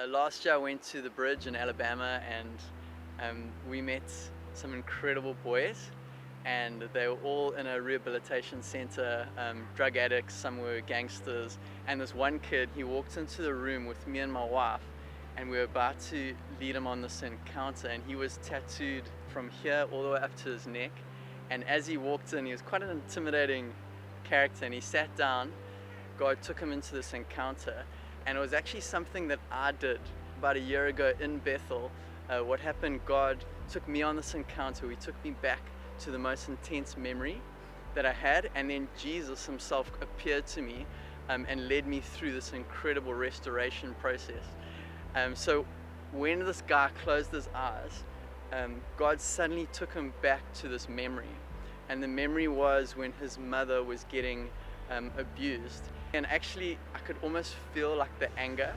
Last year I went to the bridge in Alabama and we met some incredible boys, and they were all in a rehabilitation center, drug addicts, some were gangsters, and this one kid, he walked into the room with me and my wife, and we were about to lead him on this encounter, and he was tattooed from here all the way up to his neck. And as he walked in, he was quite an intimidating character, and he sat down. God took him into this encounter, and it was actually something that I did about a year ago in Bethel. What happened, God took me on this encounter. He took me back to the most intense memory that I had, and then Jesus himself appeared to me and led me through this incredible restoration process. So when this guy closed his eyes, God suddenly took him back to this memory, and the memory was when his mother was getting abused. And actually I could almost feel like the anger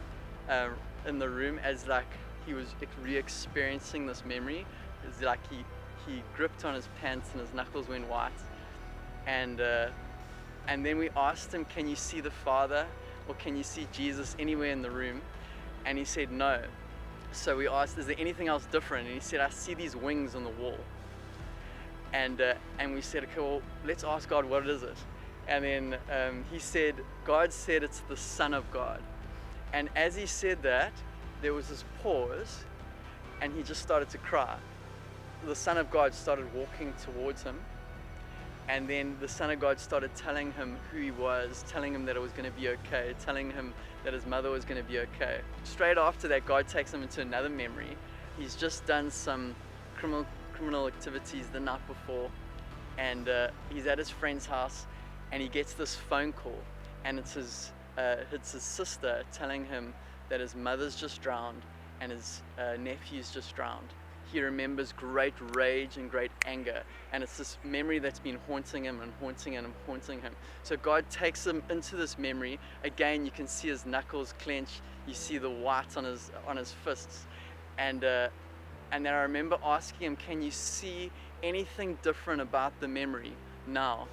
in the room, as like he was re-experiencing this memory. It's like he gripped on his pants and his knuckles went white, and then we asked him, can you see the Father, or can you see Jesus anywhere in the room? And he said no. So we asked, is there anything else different? And he said, I see these wings on the wall. And we said, okay, well, let's ask God, what is it? And then he said, God said it's the Son of God. And as he said that, there was this pause, and he just started to cry. The Son of God started walking towards him, and then the Son of God started telling him who he was, telling him that it was going to be okay, telling him that his mother was going to be okay. Straight after that, God takes him into another memory. He's just done some criminal activities the night before, and he's at his friend's house, and he gets this phone call, and it's his sister telling him that his mother's just drowned and his nephew's just drowned. He remembers great rage and great anger, and it's this memory that's been haunting him and haunting him and haunting him. So God takes him into this memory. Again, you can see his knuckles clench, you see the white on his fists, and then I remember asking him, can you see anything different about the memory now?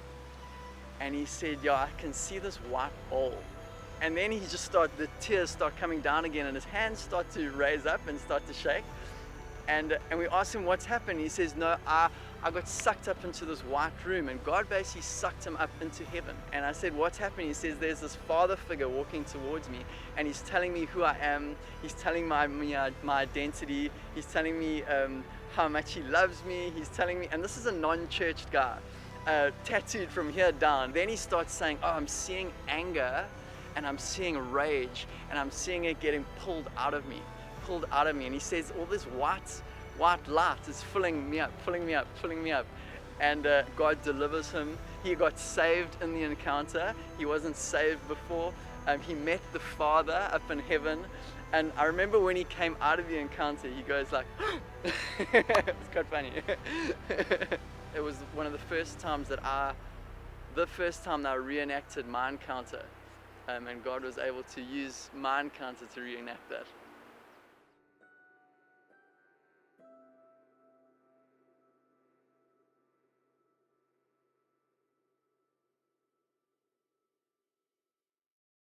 And he said, yeah, I can see this white ball. And then the tears start coming down again, and his hands start to raise up and start to shake. And we asked him what's happened. He says, no, I got sucked up into this white room, and God basically sucked him up into heaven. And I said, what's happening? He says, there's this father figure walking towards me, and he's telling me who I am. He's telling my identity. He's telling me how much he loves me. He's telling me, and this is a non-churched guy, tattooed from here down. Then he starts saying, oh, I'm seeing anger, and I'm seeing rage, and I'm seeing it getting pulled out of me. And he says, all this white light is filling me up. And God delivers him. He got saved in the encounter. He wasn't saved before. He met the Father up in heaven. And I remember when he came out of the encounter, he goes like, it's quite funny. It was one of the first times that I reenacted my encounter. And God was able to use my encounter to reenact that.